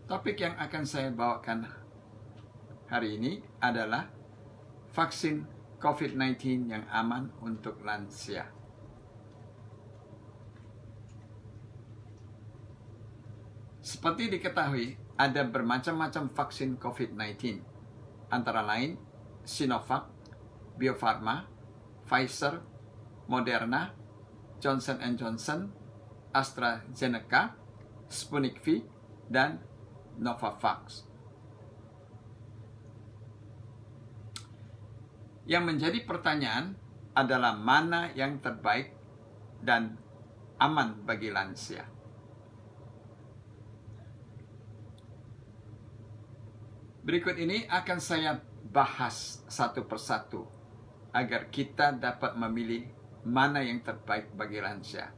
Topik yang akan saya bawakan hari ini adalah vaksin COVID-19 yang aman untuk lansia. Seperti diketahui, ada bermacam-macam vaksin COVID-19, antara lain Sinovac, Bio Farma, Pfizer, Moderna, Johnson & Johnson, AstraZeneca, Sputnik V, dan Novavax. Yang menjadi pertanyaan adalah mana yang terbaik dan aman bagi lansia. Berikut ini akan saya bahas satu persatu agar kita dapat memilih mana yang terbaik bagi lansia.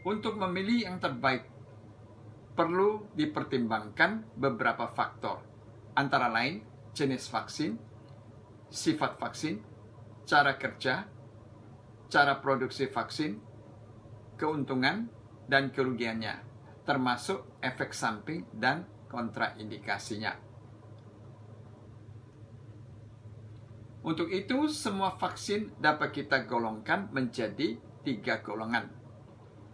Untuk memilih yang terbaik, perlu dipertimbangkan beberapa faktor, antara lain jenis vaksin, sifat vaksin, cara kerja, cara produksi vaksin, keuntungan dan kerugiannya, termasuk efek samping dan kontraindikasinya. Untuk itu, semua vaksin dapat kita golongkan menjadi 3 golongan,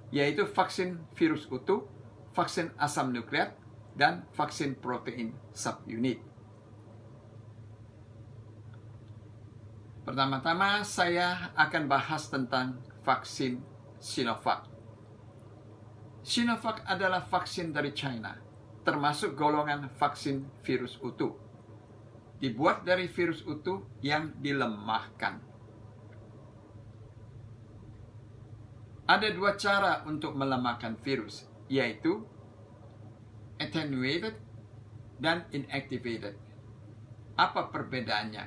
yaitu vaksin virus utuh, vaksin asam nukleat, dan vaksin protein subunit. Pertama-tama saya akan bahas tentang vaksin Sinovac. Sinovac adalah vaksin dari China, termasuk golongan vaksin virus utuh. Dibuat dari virus utuh yang dilemahkan. Ada 2 cara untuk melemahkan virus, yaitu attenuated dan inactivated. Apa perbedaannya?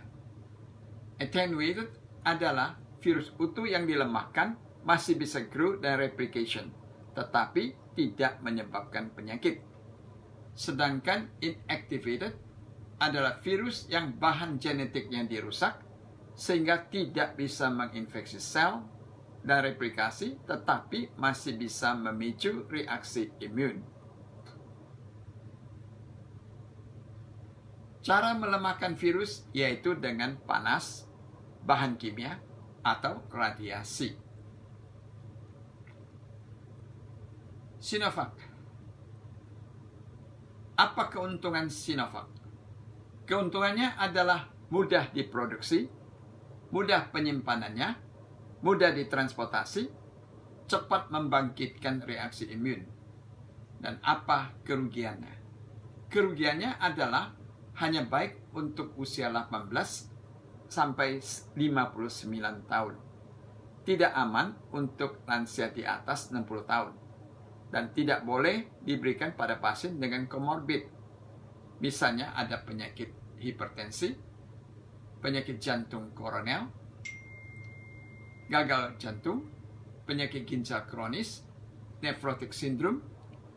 Attenuated adalah virus utuh yang dilemahkan masih bisa grow dan replication, tetapi tidak menyebabkan penyakit. Sedangkan inactivated adalah virus yang bahan genetiknya dirusak sehingga tidak bisa menginfeksi sel dan replikasi, tetapi masih bisa memicu reaksi imun. Cara melemahkan virus yaitu dengan panas, bahan kimia, atau radiasi. Sinovac. Apa keuntungan Sinovac? Keuntungannya adalah mudah diproduksi, mudah penyimpanannya, mudah ditransportasi, cepat membangkitkan reaksi imun. Dan apa kerugiannya? Kerugiannya adalah hanya baik untuk usia 18 sampai 59 tahun. Tidak aman untuk lansia di atas 60 tahun. Dan tidak boleh diberikan pada pasien dengan komorbid. Misalnya ada penyakit hipertensi, penyakit jantung koroner, gagal jantung, penyakit ginjal kronis, nephrotic syndrome,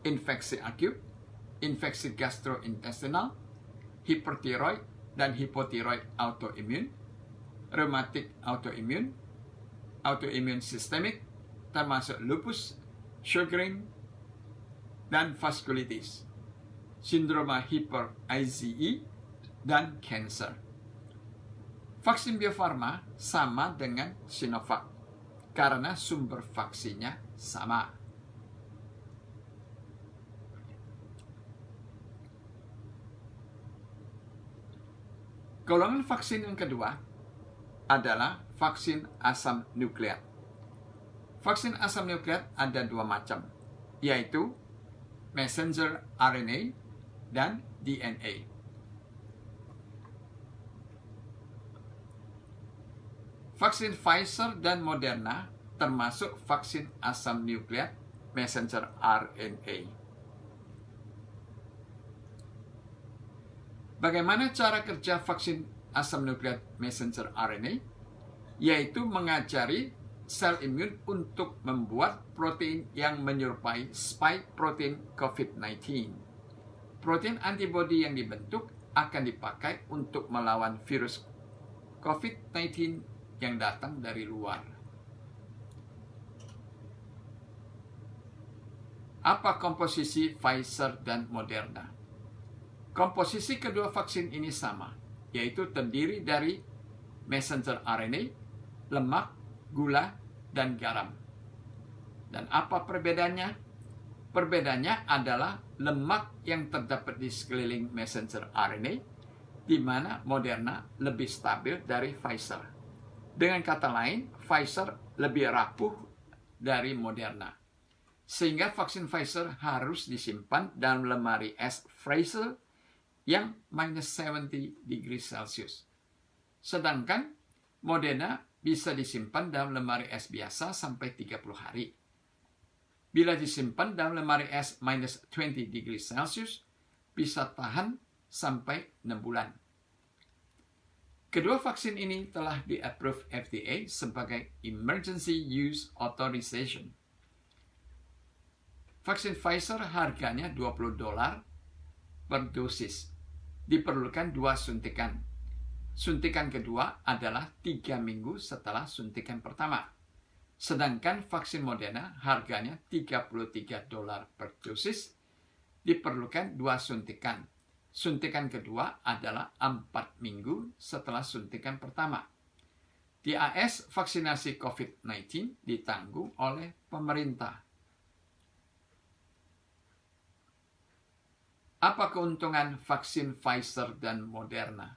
infeksi akut, infeksi gastrointestinal, hipertiroid dan hipotiroid autoimun, rheumatic autoimun, autoimun sistemik, termasuk lupus, Sjögren, dan vaskulitis, sindroma hiper IgE, dan kanker. Vaksin Bio Farma sama dengan Sinovac karena sumber vaksinnya sama. Golongan vaksin yang kedua adalah vaksin asam nukleat. Vaksin asam nukleat ada 2 macam, yaitu messenger RNA dan DNA. Vaksin Pfizer dan Moderna termasuk vaksin asam nukleat messenger RNA. Bagaimana cara kerja vaksin asam nukleat messenger RNA? Yaitu mengajari sel imun untuk membuat protein yang menyerupai spike protein COVID-19. Protein antibodi yang dibentuk akan dipakai untuk melawan virus COVID-19 yang datang dari luar. Apa komposisi Pfizer dan Moderna? Komposisi kedua vaksin ini sama, yaitu terdiri dari messenger RNA, lemak, gula, dan garam. Dan apa perbedaannya? Perbedaannya adalah lemak yang terdapat di sekeliling messenger RNA, di mana Moderna lebih stabil dari Pfizer. Dengan kata lain, Pfizer lebih rapuh dari Moderna. Sehingga vaksin Pfizer harus disimpan dalam lemari es freezer yang minus 70 degrees Celsius. Sedangkan Moderna bisa disimpan dalam lemari es biasa sampai 30 hari. Bila disimpan dalam lemari es minus 20 degrees Celsius, bisa tahan sampai 6 bulan. Kedua vaksin ini telah di-approve FDA sebagai Emergency Use Authorization. Vaksin Pfizer harganya $20 per dosis. Diperlukan 2 suntikan. Suntikan kedua adalah 3 minggu setelah suntikan pertama. Sedangkan vaksin Moderna harganya $33 per dosis. Diperlukan 2 suntikan. Suntikan kedua adalah 4 minggu setelah suntikan pertama. Di AS, vaksinasi COVID-19 ditanggung oleh pemerintah. Apa keuntungan vaksin Pfizer dan Moderna?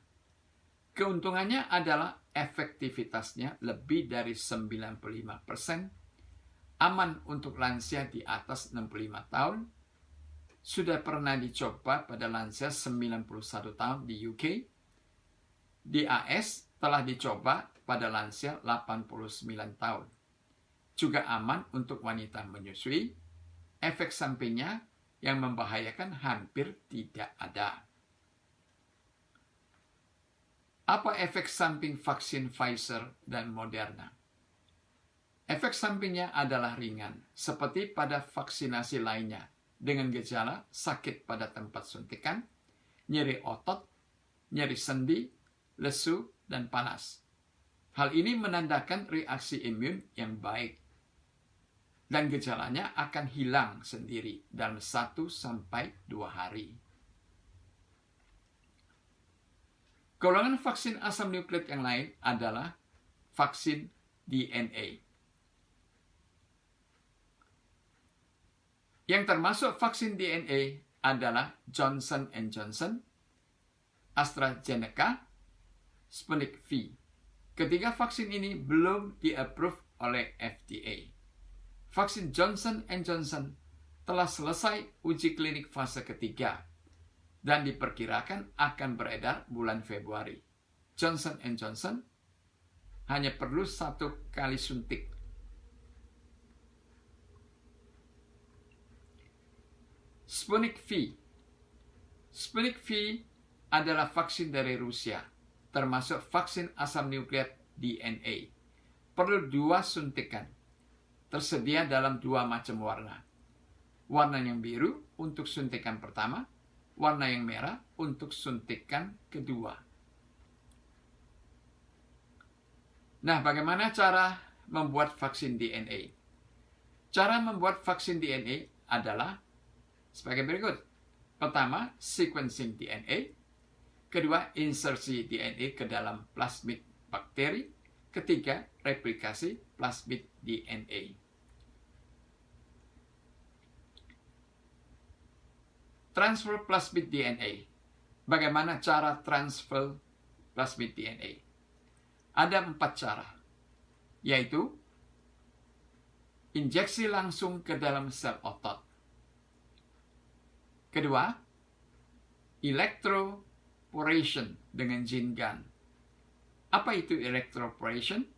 Keuntungannya adalah efektivitasnya lebih dari 95%, aman untuk lansia di atas 65 tahun, sudah pernah dicoba pada lansia 91 tahun di UK, di AS telah dicoba pada lansia 89 tahun. Juga aman untuk wanita menyusui, efek sampingnya yang membahayakan hampir tidak ada. Apa efek samping vaksin Pfizer dan Moderna? Efek sampingnya adalah ringan, seperti pada vaksinasi lainnya, dengan gejala sakit pada tempat suntikan, nyeri otot, nyeri sendi, lesu, dan panas. Hal ini menandakan reaksi imun yang baik, dan gejalanya akan hilang sendiri dalam 1-2 hari. Golongan vaksin asam nukleat yang lain adalah vaksin DNA. Yang termasuk vaksin DNA adalah Johnson & Johnson, AstraZeneca, Sputnik V. Ketiga vaksin ini belum di-approve oleh FDA. Vaksin Johnson & Johnson telah selesai uji klinik fase ketiga dan diperkirakan akan beredar bulan Februari. Johnson & Johnson hanya perlu 1 kali suntik. Sputnik V. Sputnik V adalah vaksin dari Rusia, termasuk vaksin asam nukleat DNA. Perlu 2 suntikan. Tersedia dalam 2 macam warna. Warna yang biru untuk suntikan pertama, warna yang merah untuk suntikan kedua. Nah, bagaimana cara membuat vaksin DNA? Cara membuat vaksin DNA adalah sebagai berikut. Pertama, sequencing DNA. Kedua, insersi DNA ke dalam plasmid bakteri. Ketiga, replikasi plasmid DNA. Transfer plasmid DNA. Bagaimana cara transfer plasmid DNA? Ada 4 cara, yaitu injeksi langsung ke dalam sel otot. Kedua, electroporation dengan gene gun. Apa itu electroporation?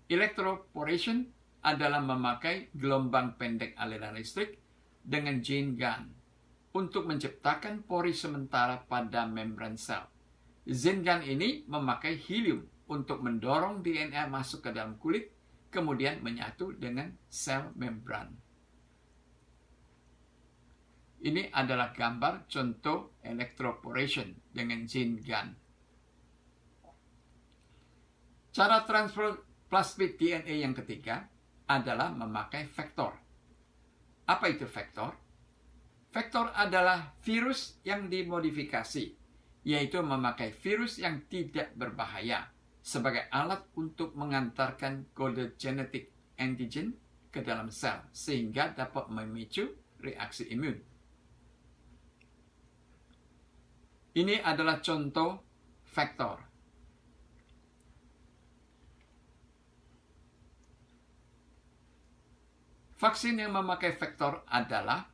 Electroporation adalah memakai gelombang pendek aliran listrik dengan gene gun untuk menciptakan pori sementara pada membran sel. Gene gun ini memakai helium untuk mendorong DNA masuk ke dalam kulit, kemudian menyatu dengan sel membran. Ini adalah gambar contoh electroporation dengan gene gun. Cara transfer plasmid DNA yang ketiga adalah memakai vektor. Apa itu vektor? Vektor adalah virus yang dimodifikasi, yaitu memakai virus yang tidak berbahaya sebagai alat untuk mengantarkan kode genetik antigen ke dalam sel, sehingga dapat memicu reaksi imun. Ini adalah contoh vektor. Vaksin yang memakai vektor adalah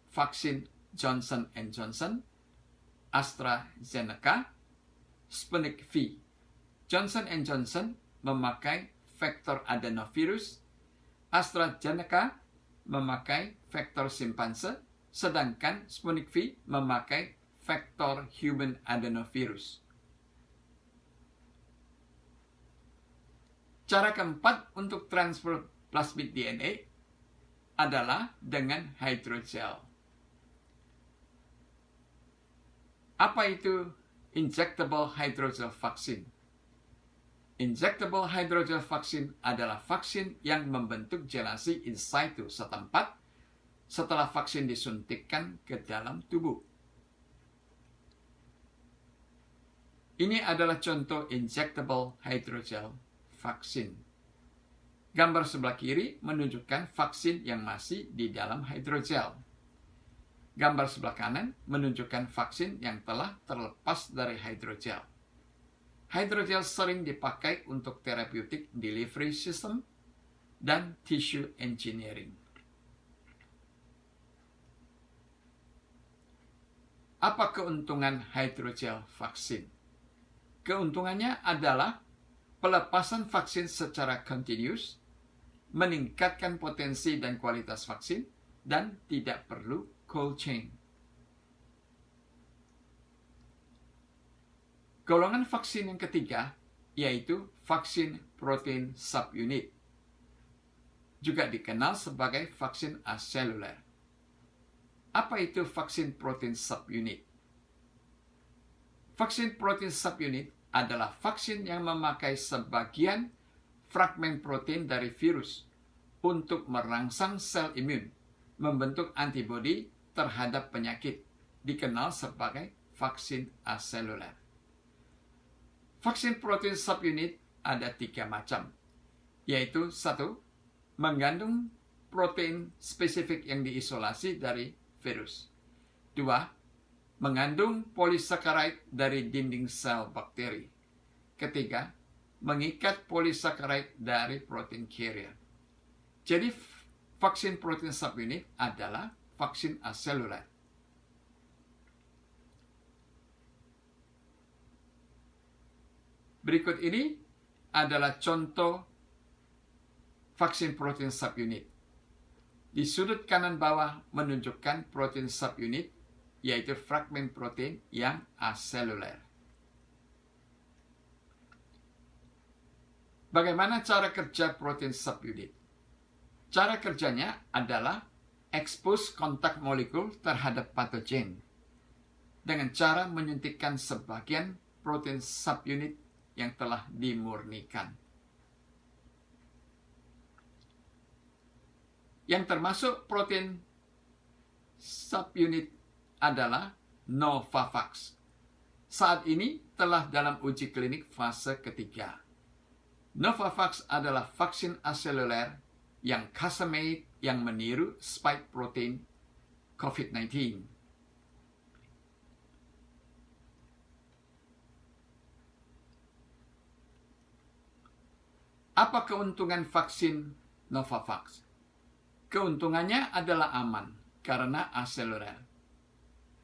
vaksin Johnson & Johnson, AstraZeneca, Sputnik V. Johnson & Johnson memakai vektor adenovirus, AstraZeneca memakai vektor simpanse, sedangkan Sputnik V memakai vektor human adenovirus. Cara keempat untuk transfer plasmid DNA adalah dengan hydrogel. Apa itu injectable hydrogel vaksin? Injectable hydrogel vaksin adalah vaksin yang membentuk jelasi in situ setempat setelah vaksin disuntikkan ke dalam tubuh. Ini adalah contoh injectable hydrogel vaksin. Gambar sebelah kiri menunjukkan vaksin yang masih di dalam hydrogel. Gambar sebelah kanan menunjukkan vaksin yang telah terlepas dari hydrogel. Hydrogel sering dipakai untuk therapeutic delivery system dan tissue engineering. Apa keuntungan hydrogel vaksin? Keuntungannya adalah pelepasan vaksin secara continuous, meningkatkan potensi dan kualitas vaksin, dan tidak perlu cold chain. Golongan vaksin yang ketiga yaitu vaksin protein subunit, juga dikenal sebagai vaksin aseluler. Apa itu vaksin protein subunit? Vaksin protein subunit adalah vaksin yang memakai sebagian fragmen protein dari virus untuk merangsang sel imun, membentuk antibodi terhadap penyakit, dikenal sebagai vaksin aseluler. Vaksin protein subunit ada 3 macam, yaitu 1. Mengandung protein spesifik yang diisolasi dari virus. 2. Mengandung polisakaride dari dinding sel bakteri. Ketiga, mengikat polisakaride dari protein carrier. Jadi, vaksin protein subunit adalah vaksin aseluler. Berikut ini adalah contoh vaksin protein subunit. Di sudut kanan bawah menunjukkan protein subunit, yaitu fragmen protein yang aseluler. Bagaimana cara kerja protein subunit? Cara kerjanya adalah expose kontak molekul terhadap patogen dengan cara menyuntikkan sebagian protein subunit yang telah dimurnikan. Yang termasuk protein subunit adalah Novavax. Saat ini telah dalam uji klinik fase ketiga. Novavax adalah vaksin aseluler yang custom-made yang meniru spike protein COVID-19. Apa keuntungan vaksin Novavax? Keuntungannya adalah aman karena aseluler.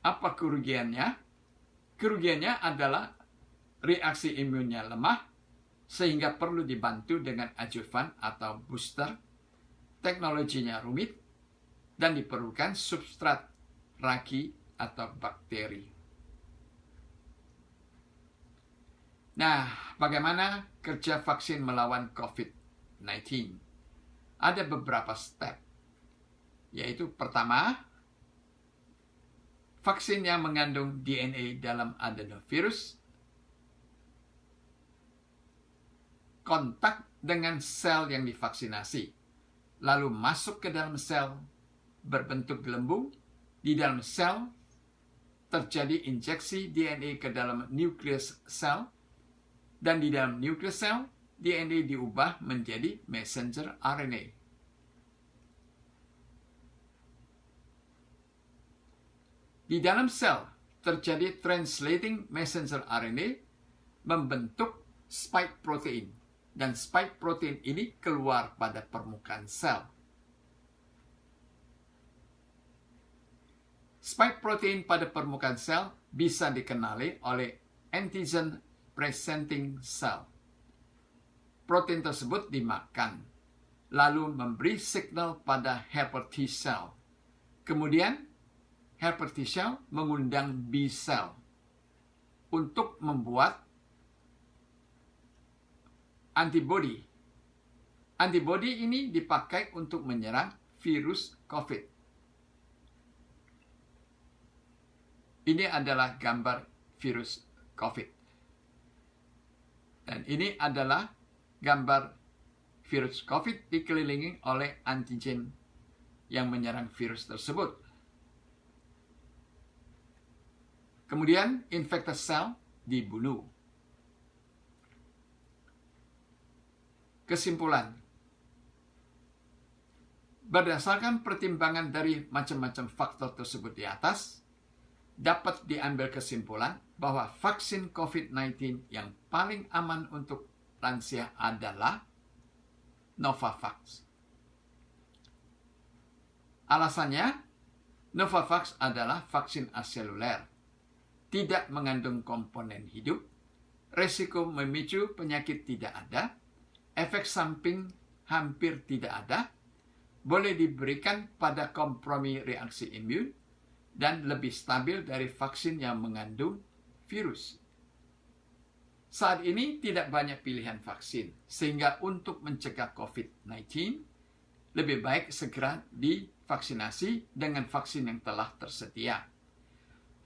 Apa kerugiannya? Kerugiannya adalah reaksi imunnya lemah, sehingga perlu dibantu dengan adjuvan atau booster, teknologinya rumit, dan diperlukan substrat ragi atau bakteri. Nah, bagaimana kerja vaksin melawan COVID-19? Ada beberapa step, yaitu pertama, vaksin yang mengandung DNA dalam adenovirus kontak dengan sel yang divaksinasi, lalu masuk ke dalam sel berbentuk gelembung. Di dalam sel terjadi injeksi DNA ke dalam nukleus sel, dan di dalam nukleus sel DNA diubah menjadi messenger RNA. Di dalam sel terjadi translating messenger RNA membentuk spike protein, dan spike protein ini keluar pada permukaan sel. Spike protein pada permukaan sel bisa dikenali oleh antigen presenting cell. Protein tersebut dimakan, lalu memberi signal pada helper T cell. Kemudian, helper T cell mengundang B cell untuk membuat antibody. Antibody ini dipakai untuk menyerang virus COVID. Ini adalah gambar virus COVID. Dan ini adalah gambar virus COVID dikelilingi oleh antigen yang menyerang virus tersebut. Kemudian infected cell dibunuh. Kesimpulan. Berdasarkan pertimbangan dari macam-macam faktor tersebut di atas, dapat diambil kesimpulan bahwa vaksin COVID-19 yang paling aman untuk lansia adalah Novavax. Alasannya, Novavax adalah vaksin aseluler, tidak mengandung komponen hidup, resiko memicu penyakit tidak ada, efek samping hampir tidak ada, boleh diberikan pada kompromi reaksi imun, dan lebih stabil dari vaksin yang mengandung virus. Saat ini tidak banyak pilihan vaksin, sehingga untuk mencegah COVID-19, lebih baik segera divaksinasi dengan vaksin yang telah tersedia.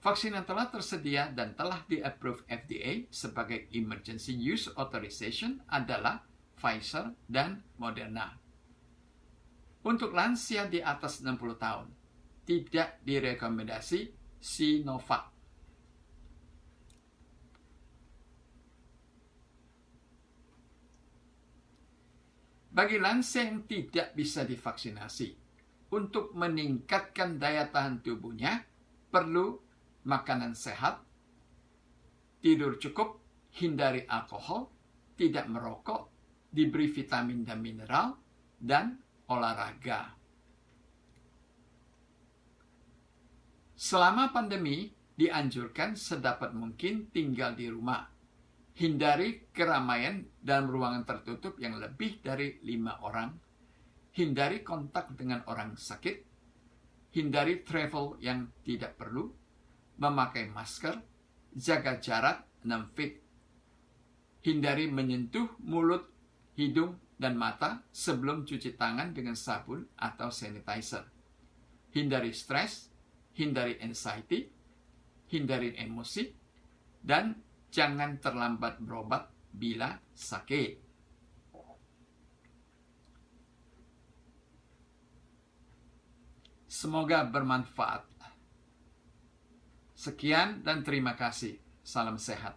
Vaksin yang telah tersedia dan telah di-approve FDA sebagai Emergency Use Authorization adalah Pfizer dan Moderna. Untuk lansia di atas 60 tahun, tidak direkomendasi Sinovac. Bagi lansia yang tidak bisa divaksinasi, untuk meningkatkan daya tahan tubuhnya, perlu makanan sehat, tidur cukup, hindari alkohol, tidak merokok, diberi vitamin dan mineral, dan olahraga. Selama pandemi, dianjurkan sedapat mungkin tinggal di rumah. Hindari keramaian dalam ruangan tertutup yang lebih dari 5 orang. Hindari kontak dengan orang sakit. Hindari travel yang tidak perlu. Memakai masker. Jaga jarak 6 feet. Hindari menyentuh mulut, hidung, dan mata sebelum cuci tangan dengan sabun atau sanitizer. Hindari stres. Hindari anxiety, hindari emosi, dan jangan terlambat berobat bila sakit. Semoga bermanfaat. Sekian dan terima kasih. Salam sehat.